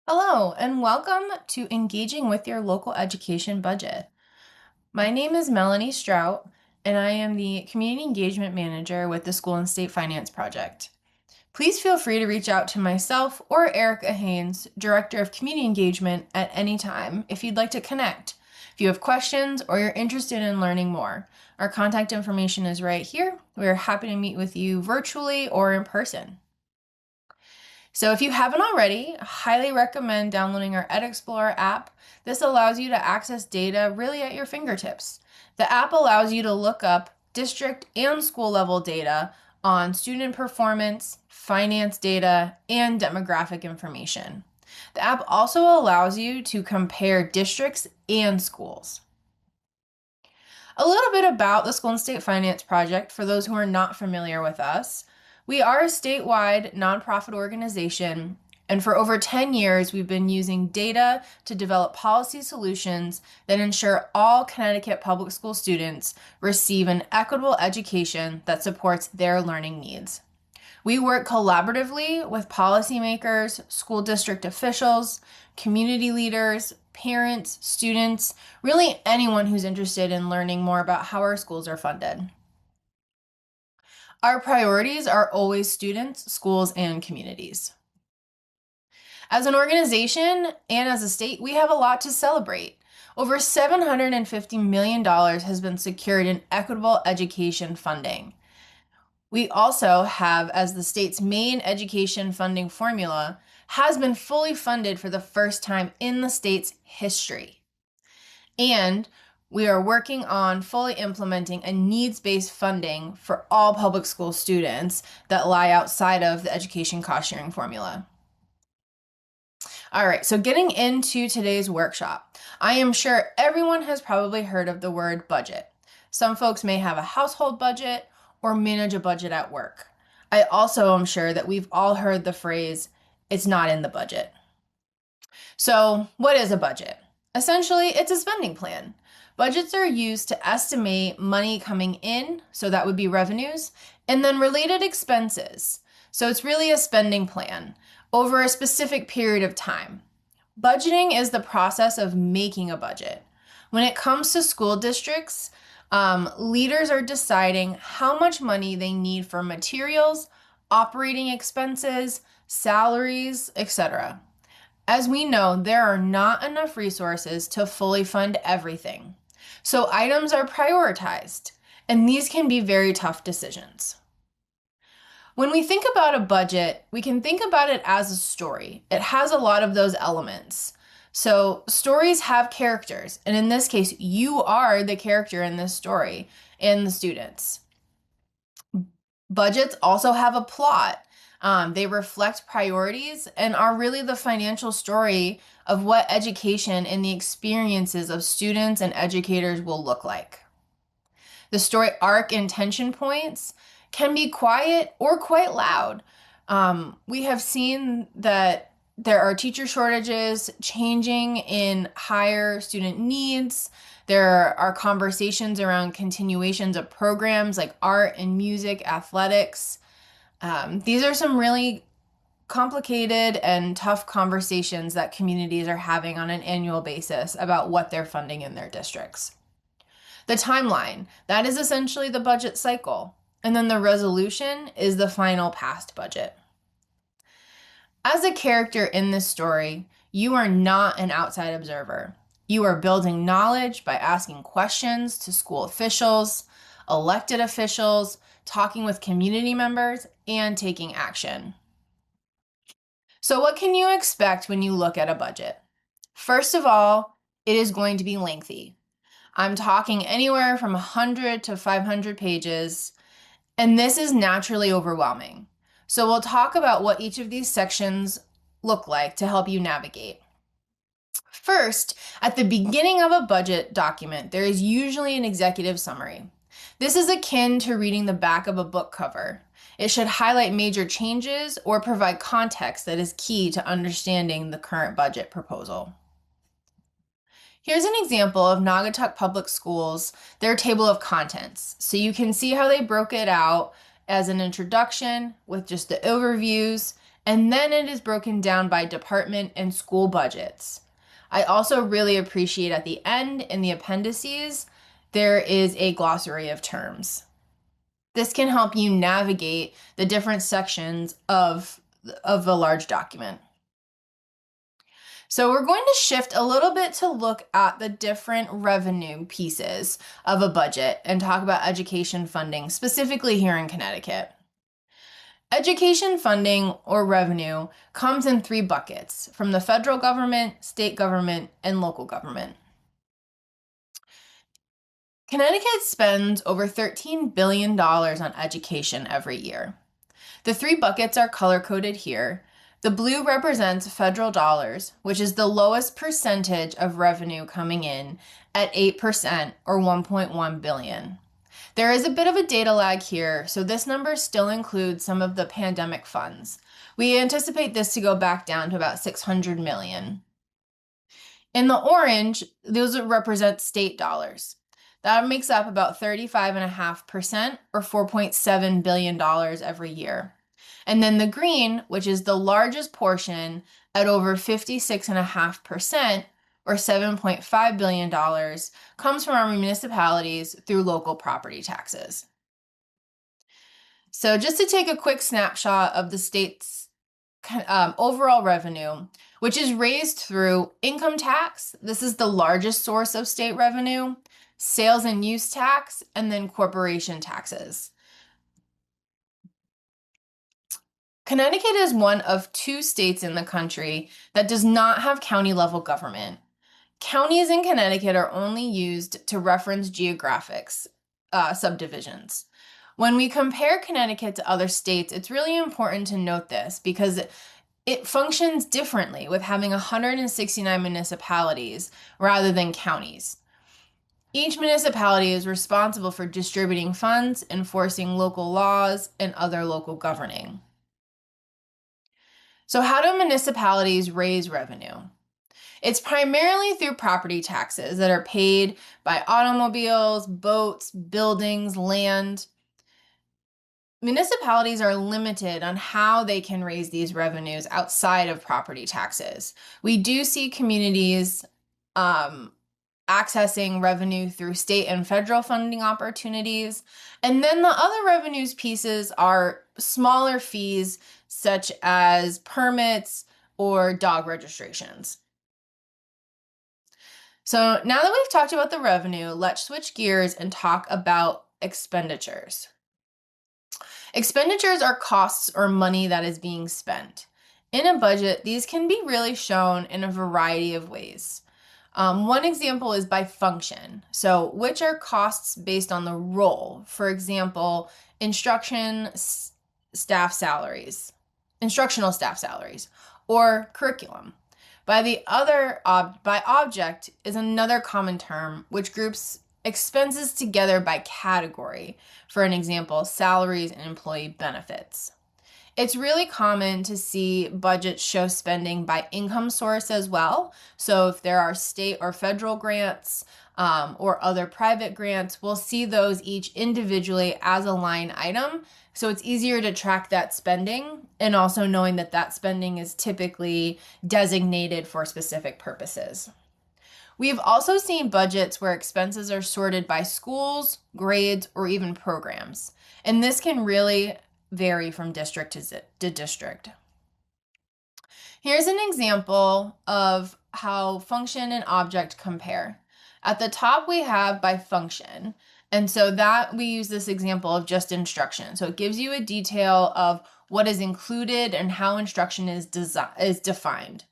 Hello, and welcome to Engaging with Your Local Education Budget. My name is Melanie Strout, and I am the Community Engagement Manager with the School and State Finance Project. Please feel free to reach out to myself or Erica Haynes, Director of Community Engagement, at any time if you'd like to connect. If you have questions or you're interested in learning more, our contact information is right here. We are happy to meet with you virtually or in person. So if you haven't already, I highly recommend downloading our EdExplorer app. This allows you to access data really at your fingertips. The app allows you to look up district and school level data on student performance, finance data, and demographic information. The app also allows you to compare districts and schools. A little bit about the School and State Finance Project for those who are not familiar with us. We are a statewide nonprofit organization, and for over 10 years, we've been using data to develop policy solutions that ensure all Connecticut public school students receive an equitable education that supports their learning needs. We work collaboratively with policymakers, school district officials, community leaders, parents, students, really anyone who's interested in learning more about how our schools are funded. Our priorities are always students, schools, and communities. As an organization and as a state, we have a lot to celebrate. Over $750 million has been secured in equitable education funding. We also have, as the state's main education funding formula, has been fully funded for the first time in the state's history. And we are working on fully implementing a needs-based funding for all public school students that lie outside of the education cost sharing formula. All right, so getting into today's workshop, I am sure everyone has probably heard of the word budget. Some folks may have a household budget or manage a budget at work. I also am sure that we've all heard the phrase, it's not in the budget. So what is a budget? Essentially, it's a spending plan. Budgets are used to estimate money coming in, so that would be revenues, and then related expenses. So it's really a spending plan over a specific period of time. Budgeting is the process of making a budget. When it comes to school districts, leaders are deciding how much money they need for materials, operating expenses, salaries, etc. As we know, there are not enough resources to fully fund everything. So items are prioritized, and these can be very tough decisions. When we think about a budget, we can think about it as a story. It has a lot of those elements. So stories have characters, and in this case, you are the character in this story and the students. Budgets also have a plot. They reflect priorities and are really the financial story of what education and the experiences of students and educators will look like. The story arc and tension points can be quiet or quite loud. We have seen that there are teacher shortages, changing in higher student needs. There are conversations around continuations of programs like art and music, athletics. These are some really complicated and tough conversations that communities are having on an annual basis about what they're funding in their districts. The timeline, that is essentially the budget cycle. And then the resolution is the final passed budget. As a character in this story, you are not an outside observer. You are building knowledge by asking questions to school officials, elected officials, talking with community members, and taking action. So what can you expect when you look at a budget? First of all, it is going to be lengthy. I'm talking anywhere from 100 to 500 pages, and this is naturally overwhelming. So we'll talk about what each of these sections look like to help you navigate. First, at the beginning of a budget document, there is usually an executive summary. This is akin to reading the back of a book cover. It should highlight major changes or provide context that is key to understanding the current budget proposal. Here's an example of Naugatuck Public Schools, their table of contents. So you can see how they broke it out as an introduction with just the overviews, And then it is broken down by department and school budgets. I also really appreciate at the end in the appendices, there is a glossary of terms. This can help you navigate the different sections of a large document. So we're going to shift a little bit to look at the different revenue pieces of a budget and talk about education funding, specifically here in Connecticut. Education funding or revenue comes in 3 buckets from the federal government, state government, and local government. Connecticut spends over $13 billion on education every year. The 3 buckets are color-coded here. The blue represents federal dollars, which is the lowest percentage of revenue coming in at 8% or $1.1 billion. There is a bit of a data lag here, so this number still includes some of the pandemic funds. We anticipate this to go back down to about $600 million. In the orange, those represent state dollars. That makes up about 35.5% or $4.7 billion every year. And then the green, which is the largest portion at over 56.5% or $7.5 billion, comes from our municipalities through local property taxes. So just to take a quick snapshot of the state's overall revenue, which is raised through income tax. This is the largest source of state revenue, sales and use tax, and then corporation taxes. Connecticut is one of 2 states in the country that does not have county level government. Counties in Connecticut are only used to reference geographics, subdivisions. When we compare Connecticut to other states, it's really important to note this because it functions differently with having 169 municipalities rather than counties. Each municipality is responsible for distributing funds, enforcing local laws, and other local governing. So how do municipalities raise revenue? It's primarily through property taxes that are paid by automobiles, boats, buildings, land. Municipalities are limited on how they can raise these revenues outside of property taxes. We do see communities accessing revenue through state and federal funding opportunities. And then the other revenues pieces are smaller fees such as permits or dog registrations. So now that we've talked about the revenue, let's switch gears and talk about expenditures. Expenditures are costs or money that is being spent. In a budget, these can be really shown in a variety of ways. One example is by function. So which are costs based on the role? For example, instructional staff salaries, or curriculum. By object is another common term which groups expenses together by category. For an example, salaries and employee benefits. It's really common to see budgets show spending by income source as well. So if there are state or federal grants or other private grants, we'll see those each individually as a line item. So it's easier to track that spending and also knowing that that spending is typically designated for specific purposes. We've also seen budgets where expenses are sorted by schools, grades, or even programs. And this can really vary from district to district. Here's an example of how function and object compare. At the top we have by function, and so that we use this example of just instruction. So it gives you a detail of what is included and how instruction is defined.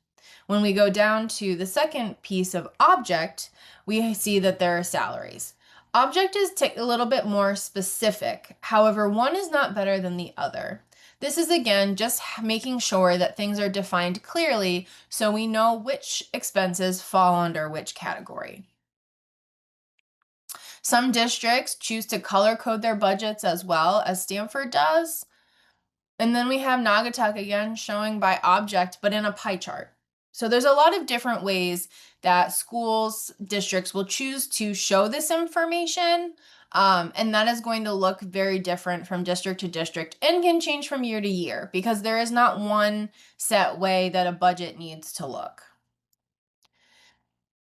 When we go down to the second piece of object, we see that there are salaries. Object is a little bit more specific. However, one is not better than the other. This is again just making sure that things are defined clearly so we know which expenses fall under which category. Some districts choose to color code their budgets as well as Stamford does. And then we have Naugatuck again showing by object, but in a pie chart. So there's a lot of different ways that schools, districts will choose to show this information. And that is going to look very different from district to district and can change from year to year because there is not one set way that a budget needs to look.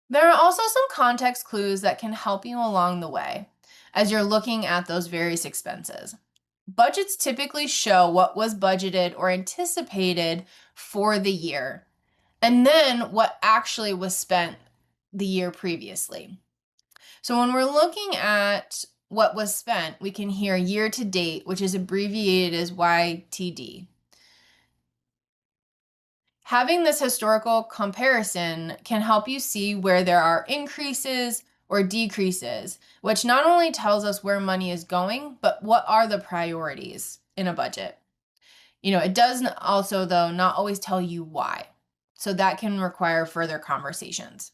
There are also some context clues that can help you along the way as you're looking at those various expenses. Budgets typically show what was budgeted or anticipated for the year, and then what actually was spent the year previously. So when we're looking at what was spent, we can hear year to date, which is abbreviated as YTD. Having this historical comparison can help you see where there are increases or decreases, which not only tells us where money is going, but what are the priorities in a budget. It does also, though, not always tell you why. So that can require further conversations.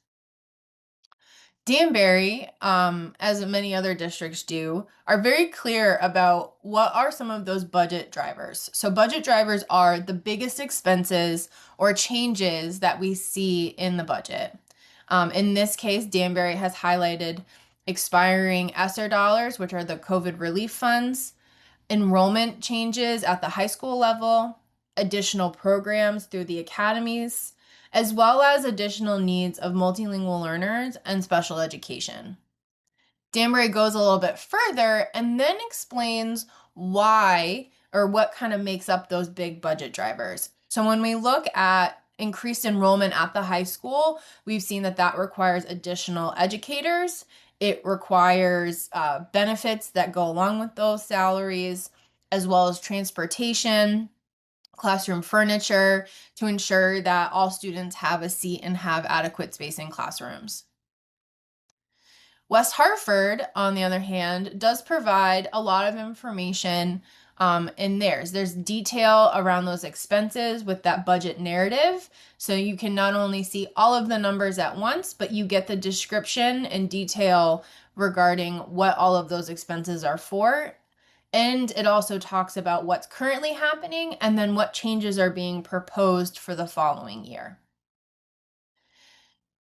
Danbury, as many other districts do, are very clear about what are some of those budget drivers. So budget drivers are the biggest expenses or changes that we see in the budget. In this case, Danbury has highlighted expiring ESSER dollars, which are the COVID relief funds, enrollment changes at the high school level, additional programs through the academies, as well as additional needs of multilingual learners and special education. Danbury goes a little bit further and then explains why or what kind of makes up those big budget drivers. So when we look at increased enrollment at the high school, we've seen that requires additional educators. It requires benefits that go along with those salaries, as well as transportation, classroom furniture to ensure that all students have a seat and have adequate space in classrooms. West Hartford, on the other hand, does provide a lot of information in theirs. There's detail around those expenses with that budget narrative. So you can not only see all of the numbers at once, but you get the description and detail regarding what all of those expenses are for. And it also talks about what's currently happening and then what changes are being proposed for the following year.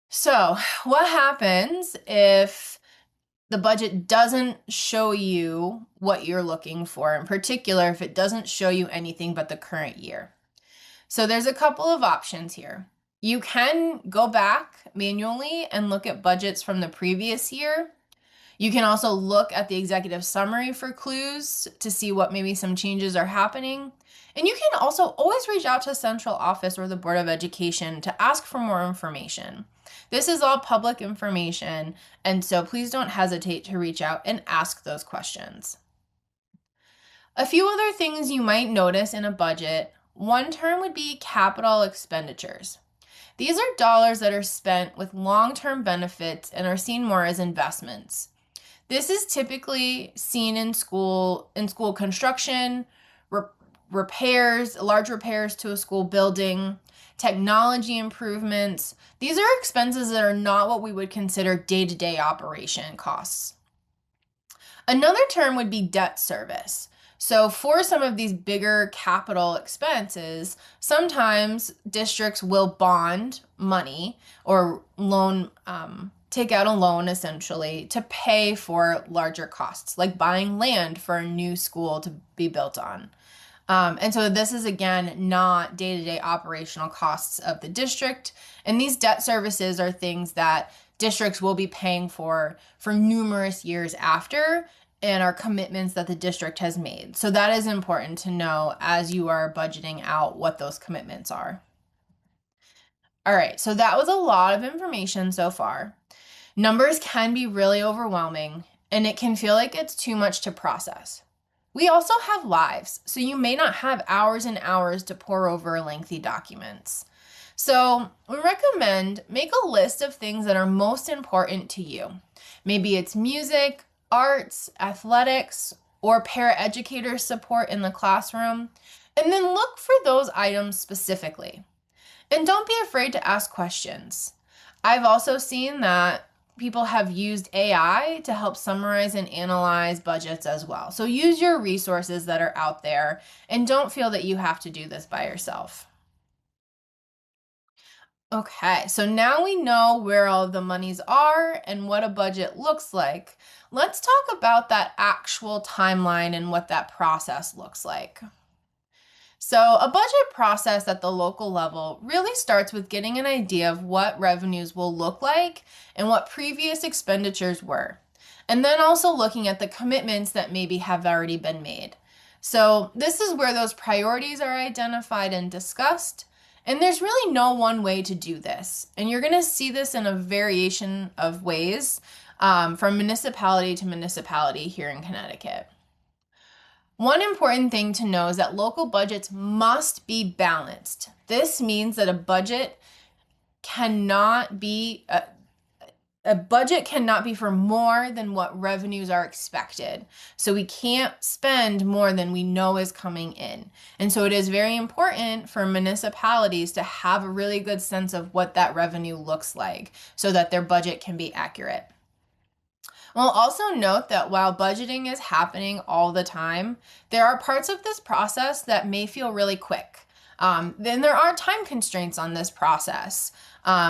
So, what happens if the budget doesn't show you what you're looking for, in particular, if it doesn't show you anything but the current year? So, there's a couple of options here. You can go back manually and look at budgets from the previous year. You can also look at the executive summary for clues to see what maybe some changes are happening. And you can also always reach out to central office or the Board of Education to ask for more information. This is all public information, and so please don't hesitate to reach out and ask those questions. A few other things you might notice in a budget. One term would be capital expenditures. These are dollars that are spent with long-term benefits and are seen more as investments. This is typically seen in school construction, repairs, large repairs to a school building, technology improvements. These are expenses that are not what we would consider day-to-day operation costs. Another term would be debt service. So for some of these bigger capital expenses, sometimes districts will bond money or loan, take out a loan essentially to pay for larger costs, like buying land for a new school to be built on. And so this is, again, not day-to-day operational costs of the district. And these debt services are things that districts will be paying for numerous years after and are commitments that the district has made. So that is important to know as you are budgeting out what those commitments are. All right, so that was a lot of information so far. Numbers can be really overwhelming, and it can feel like it's too much to process. We also have lives, so you may not have hours and hours to pore over lengthy documents. So we recommend make a list of things that are most important to you. Maybe it's music, arts, athletics, or paraeducator support in the classroom, and then look for those items specifically. And don't be afraid to ask questions. I've also seen that people have used AI to help summarize and analyze budgets as well. So use your resources that are out there and don't feel that you have to do this by yourself. Okay, so now we know where all of the monies are and what a budget looks like. Let's talk about that actual timeline and what that process looks like. So, a budget process at the local level really starts with getting an idea of what revenues will look like and what previous expenditures were. And then also looking at the commitments that maybe have already been made. So, this is where those priorities are identified and discussed. And there's really no one way to do this. And you're going to see this in a variation of ways from municipality to municipality here in Connecticut. One important thing to know is that local budgets must be balanced. This means that a budget cannot be for more than what revenues are expected. So we can't spend more than we know is coming in. And so it is very important for municipalities to have a really good sense of what that revenue looks like so that their budget can be accurate. We'll also note that while budgeting is happening all the time, there are parts of this process that may feel really quick. Then there are time constraints on this process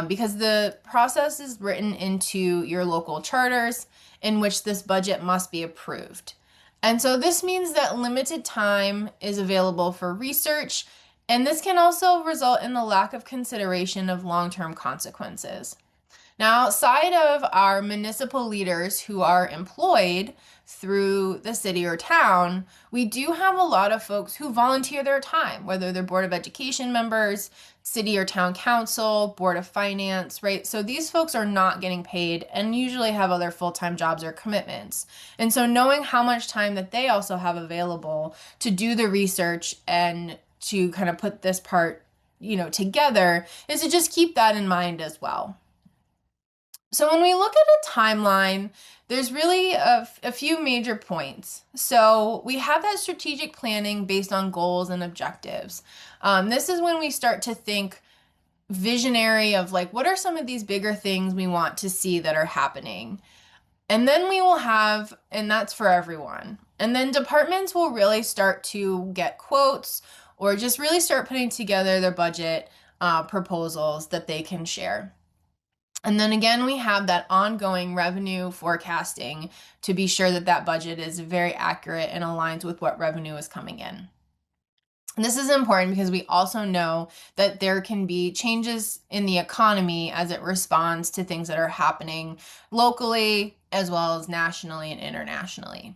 because the process is written into your local charters in which this budget must be approved. And so this means that limited time is available for research, and this can also result in the lack of consideration of long-term consequences. Now, outside of our municipal leaders who are employed through the city or town, we do have a lot of folks who volunteer their time, whether they're Board of Education members, city or town council, Board of Finance, right? So these folks are not getting paid and usually have other full-time jobs or commitments. And so knowing how much time that they also have available to do the research and to kind of put this part, together is to just keep that in mind as well. So when we look at a timeline, there's really a few major points. So we have that strategic planning based on goals and objectives. This is when we start to think visionary of what are some of these bigger things we want to see that are happening. And then we will have, and that's for everyone. And then departments will really start to get quotes or just really start putting together their budget proposals that they can share. And then again, we have that ongoing revenue forecasting to be sure that that budget is very accurate and aligns with what revenue is coming in. And this is important because we also know that there can be changes in the economy as it responds to things that are happening locally as well as nationally and internationally.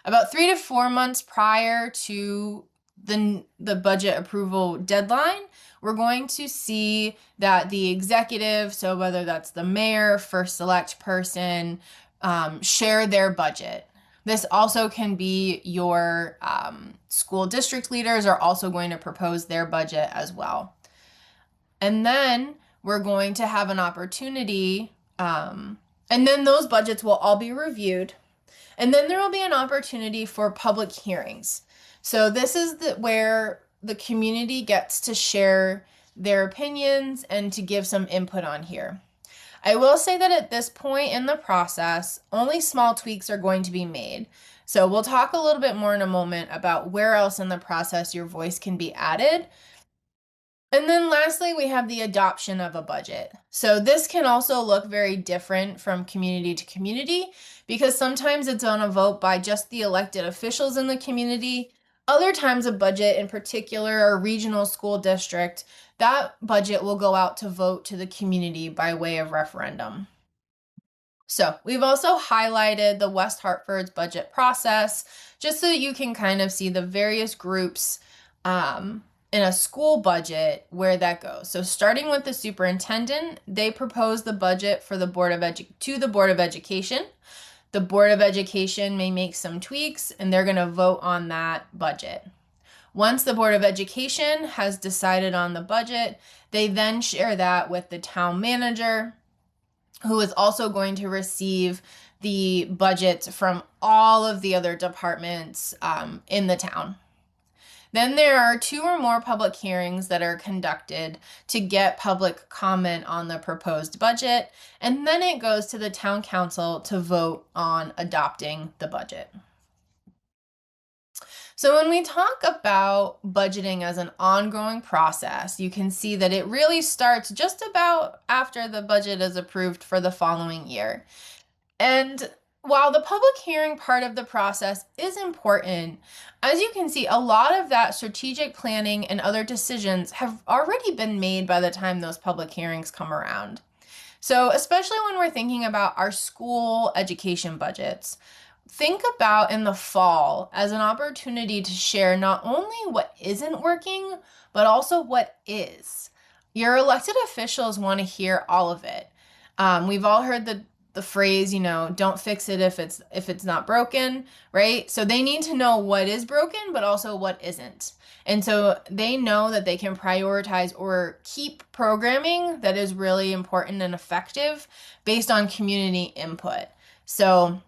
About 3 to 4 months prior to the budget approval deadline, we're going to see that the executive, so whether that's the mayor, first select person, share their budget. This also can be your school district leaders are also going to propose their budget as well. And then we're going to have an opportunity, and then those budgets will all be reviewed. And then there will be an opportunity for public hearings. So this is where the community gets to share their opinions and to give some input on here. I will say that at this point in the process, only small tweaks are going to be made. So we'll talk a little bit more in a moment about where else in the process your voice can be added. And then lastly, we have the adoption of a budget. So this can also look very different from community to community because sometimes it's on a vote by just the elected officials in the community. Other times a budget, in particular a regional school district, that budget will go out to vote to the community by way of referendum. So we've also highlighted the West Hartford's budget process just so that you can kind of see the various groups in a school budget where that goes. So starting with the superintendent, they propose the budget for the to the Board of Education. The Board of Education may make some tweaks and they're going to vote on that budget. Once the Board of Education has decided on the budget, they then share that with the town manager, who is also going to receive the budgets from all of the other departments in the town. Then there are 2 or more public hearings that are conducted to get public comment on the proposed budget, and then it goes to the town council to vote on adopting the budget. So when we talk about budgeting as an ongoing process, you can see that it really starts just about after the budget is approved for the following year. And While the public hearing part of the process is important, as you can see, a lot of that strategic planning and other decisions have already been made by the time those public hearings come around. So, especially when we're thinking about our school education budgets, think about in the fall as an opportunity to share not only what isn't working, but also what is. Your elected officials want to hear all of it. We've all heard the phrase, don't fix it if it's not broken, right? So they need to know what is broken, but also what isn't. And so they know that they can prioritize or keep programming that is really important and effective based on community input. So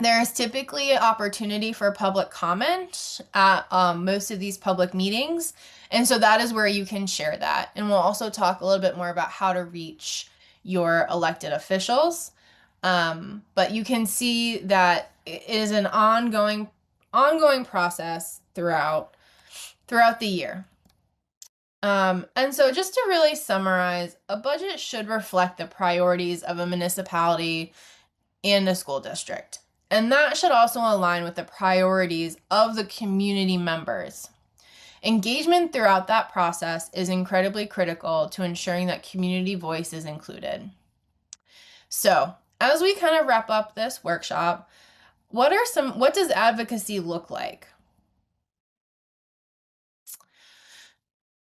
there is typically an opportunity for public comment at most of these public meetings. And so that is where you can share that. And we'll also talk a little bit more about how to reach your elected officials. But you can see that it is an ongoing process throughout the year. And so just to really summarize, a budget should reflect the priorities of a municipality and a school district. And that should also align with the priorities of the community members. Engagement throughout that process is incredibly critical to ensuring that community voice is included. So, as we kind of wrap up this workshop, what does advocacy look like?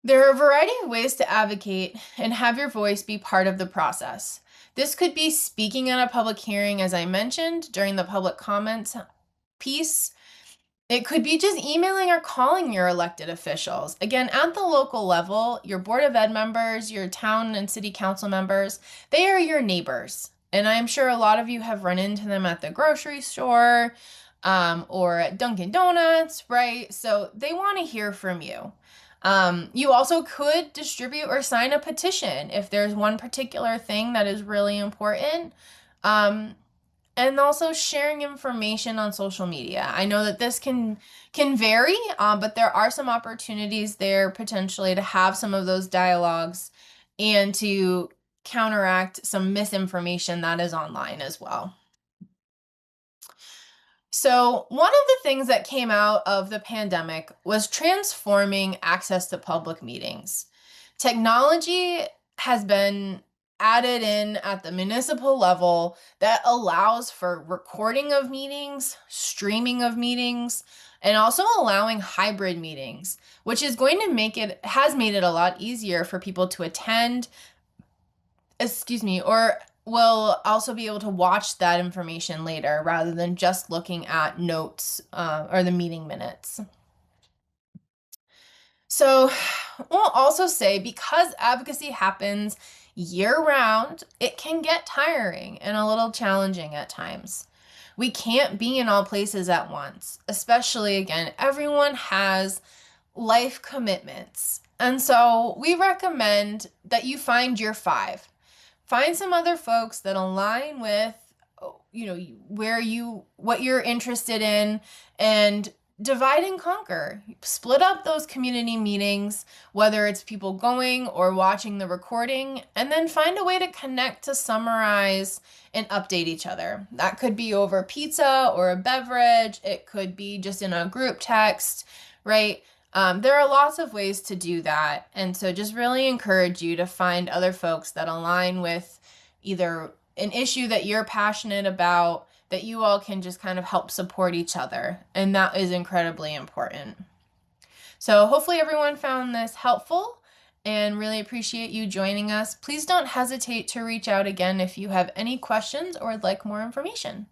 There are a variety of ways to advocate and have your voice be part of the process. This could be speaking at a public hearing, as I mentioned, during the public comments piece. It could be just emailing or calling your elected officials. Again, at the local level, your Board of Ed members, your town and city council members, they are your neighbors. And I'm sure a lot of you have run into them at the grocery store or at Dunkin' Donuts, right? So they want to hear from you. You also could distribute or sign a petition if there's one particular thing that is really important. And also sharing information on social media. I know that this can vary, but there are some opportunities there potentially to have some of those dialogues and to counteract some misinformation that is online as well. So, one of the things that came out of the pandemic was transforming access to public meetings. Technology has been added in at the municipal level that allows for recording of meetings, streaming of meetings, and also allowing hybrid meetings, which is going to has made it a lot easier for people to attend, or will also be able to watch that information later rather than just looking at notes or the meeting minutes. So we'll also say, because advocacy happens year-round, it can get tiring and a little challenging at times. We can't be in all places at once, especially, again, everyone has life commitments. And so we recommend that you find your five. Find some other folks that align with, what you're interested in, and divide and conquer. Split up those community meetings, whether it's people going or watching the recording, and then find a way to connect, to summarize and update each other. That could be over pizza or a beverage. It could be just in a group text, right? There are lots of ways to do that. And so just really encourage you to find other folks that align with either an issue that you're passionate about, that you all can just kind of help support each other. And that is incredibly important. So hopefully everyone found this helpful and really appreciate you joining us. Please don't hesitate to reach out again if you have any questions or would like more information.